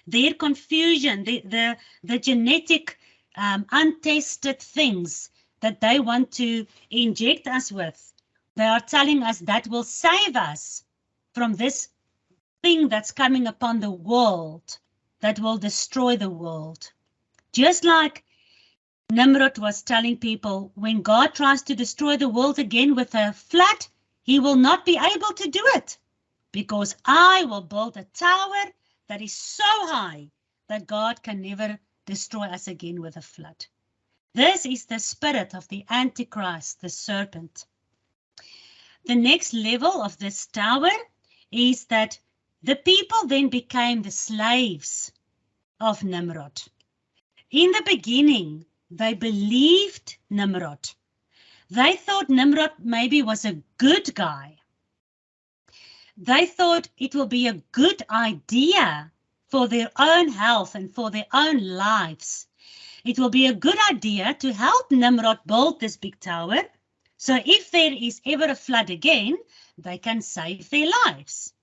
their confusion, the genetic untested things that they want to inject us with, they are telling us that will save us from this thing that's coming upon the world that will destroy the world. Just like Nimrod was telling people, when God tries to destroy the world again with a flood, he will not be able to do it, because I will build a tower that is so high that God can never destroy us again with a flood. This is the spirit of the Antichrist, the serpent. the next level of this tower is that the people then became the slaves of Nimrod. In the beginning, they believed Nimrod. They thought Nimrod maybe was a good guy. They thought it will be a good idea for their own health and for their own lives. It will be a good idea to help Nimrod build this big tower. So if there is ever a flood again, they can save their lives.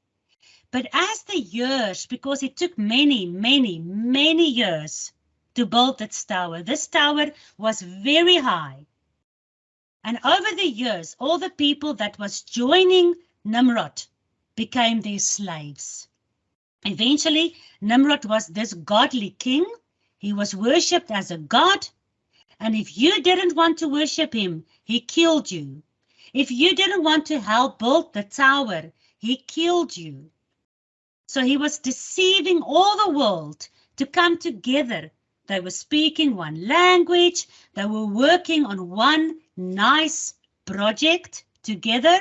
But as the years, because it took many years to build this tower was very high. And over the years, all the people that was joining Nimrod became their slaves. Eventually, Nimrod was this godly king. He was worshipped as a god. And if you didn't want to worship him, he killed you. If you didn't want to help build the tower, he killed you. So he was deceiving all the world to come together. They were speaking one language. They were working on one nice project together.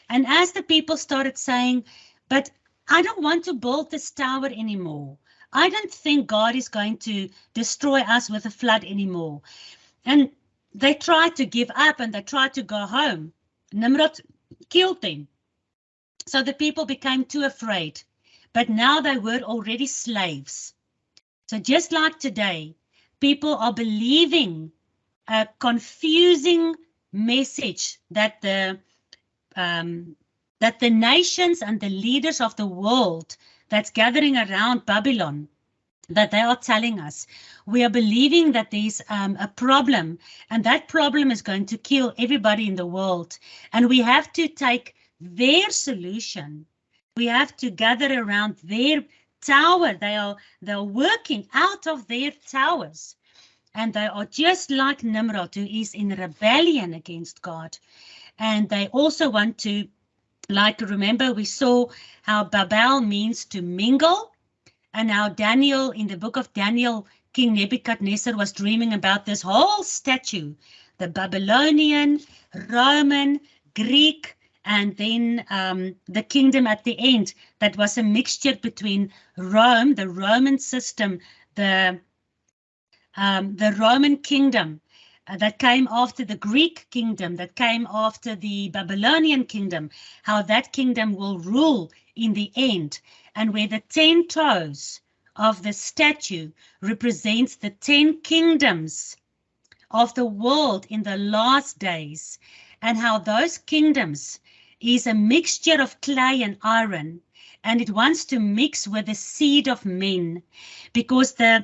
And as the people started saying, but I don't want to build this tower anymore. I don't think God is going to destroy us with a flood anymore. And they tried to give up and they tried to go home. Nimrod killed them. So the people became too afraid. But now they were already slaves. So just like today, people are believing a confusing message that the nations and the leaders of the world that's gathering around Babylon, that they are telling us. We are believing that there's a problem, and that problem is going to kill everybody in the world. And we have to take their solution. We have to gather around their tower. They're working out of their towers. And they are just like Nimrod, who is in rebellion against God. And they also want to, like, remember we saw how Babel means to mingle, and how Daniel, in the book of Daniel, King Nebuchadnezzar was dreaming about this whole statue, the Babylonian, Roman, Greek, and then the kingdom at the end that was a mixture between Rome, the Roman system, the Roman kingdom that came after the Greek kingdom, that came after the Babylonian kingdom, how that kingdom will rule in the end, and where the 10 toes of the statue represents the 10 kingdoms of the world in the last days, and how those kingdoms is a mixture of clay and iron, and it wants to mix with the seed of men, because the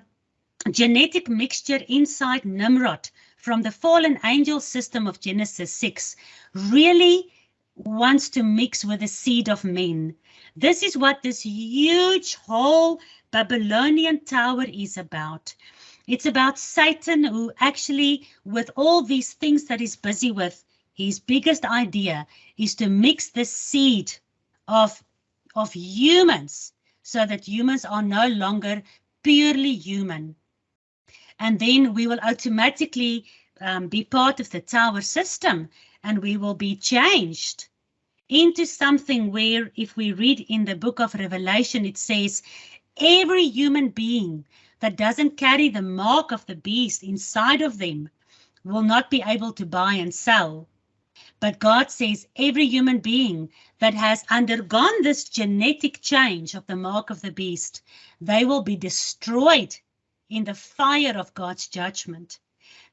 genetic mixture inside Nimrod from the fallen angel system of Genesis 6 really wants to mix with the seed of men. This is what this huge whole Babylonian tower is about. It's about Satan, who actually, with all these things that he's busy with, his biggest idea is to mix the seed of humans so that humans are no longer purely human. And then we will automatically be part of the tower system, and we will be changed into something where, if we read in the book of Revelation, it says every human being that doesn't carry the mark of the beast inside of them will not be able to buy and sell. But God says every human being that has undergone this genetic change of the mark of the beast, they will be destroyed in the fire of God's judgment.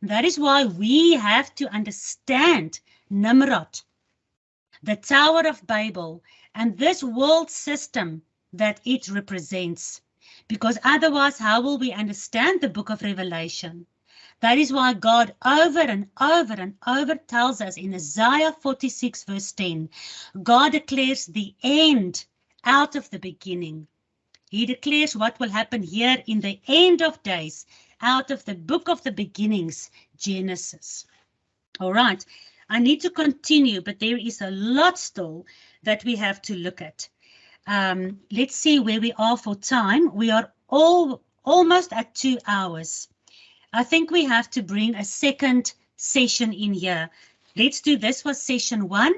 That is why we have to understand Nimrod, the Tower of Babel, and this world system that it represents. Because otherwise, how will we understand the book of Revelation? That is why God over and over and over tells us in Isaiah 46 verse 10, God declares the end out of the beginning. He declares what will happen here in the end of days out of the book of the beginnings, Genesis. All right, I need to continue, but there is a lot still that we have to look at. Let's see where we are for time. We are almost at 2 hours. I think we have to bring a second session in here. Let's do this was session 1,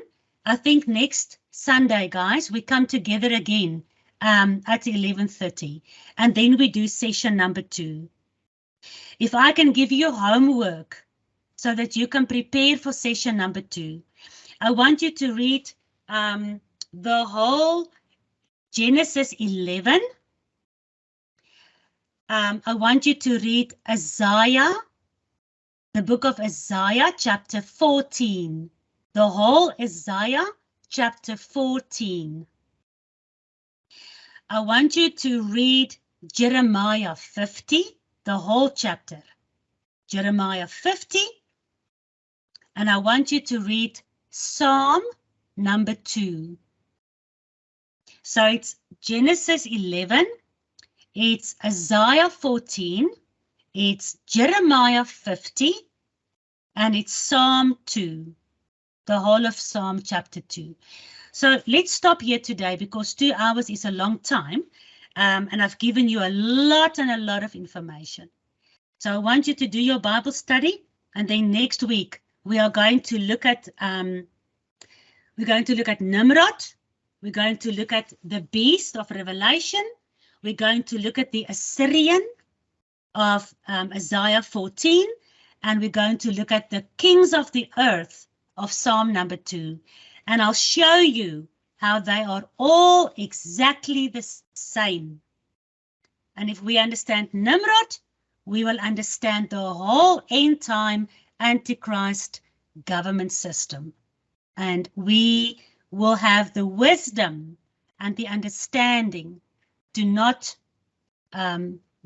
I think next Sunday, guys, we come together again at 11:30, and then we do session number 2. If I can give you homework so that you can prepare for session number 2, I want you to read the whole Genesis 11. I want you to read Isaiah, the book of Isaiah, chapter 14. The whole Isaiah, chapter 14. I want you to read Jeremiah 50, the whole chapter. Jeremiah 50. And I want you to read Psalm number 2. So it's Genesis 11, it's Isaiah 14, it's Jeremiah 50, and it's Psalm 2, the whole of Psalm chapter 2. So let's stop here today because 2 hours is a long time, and I've given you a lot of information. So I want you to do your Bible study, and then next week we are going to look at Nimrod. We're going to look at the beast of Revelation. We're going to look at the Assyrian of Isaiah 14, and we're going to look at the kings of the earth of Psalm number 2. And I'll show you how they are all exactly the same. And if we understand Nimrod, we will understand the whole end time Antichrist government system. And we will have the wisdom and the understanding to not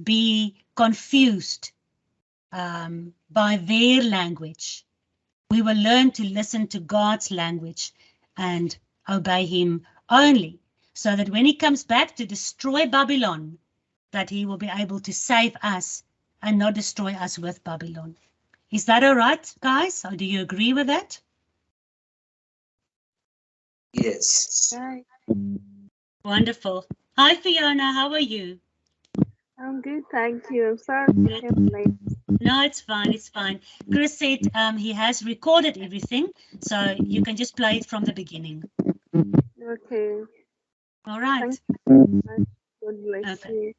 be confused by their language. We will learn to listen to God's language and obey him only, so that when he comes back to destroy Babylon, that he will be able to save us and not destroy us with Babylon. Is that all right, guys? Or do you agree with that? Yes. Right. Wonderful. Hi, Fiona. How are you? I'm good, thank you. I'm sorry I came late. No, it's fine. It's fine. Chris said he has recorded everything, so you can just play it from the beginning. Okay. All right. Thank you so much. God bless you.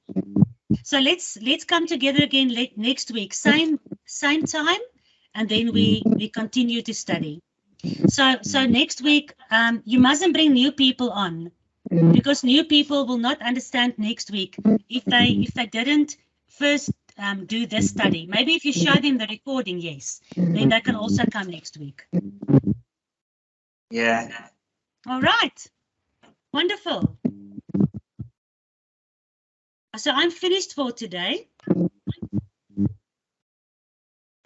So let's come together again next week, same time, and then we continue to study. So next week you mustn't bring new people on, because new people will not understand next week if they didn't first do this study. Maybe if you show them the recording, yes, then they can also come next week. Yeah. All right. Wonderful. So I'm finished for today.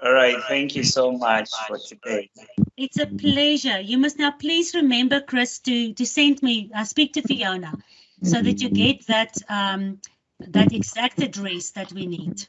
All right. Thank you so much for today. It's a pleasure. You must now please remember, Chris, to send me, speak to Fiona, so that you get that that exact address that we need.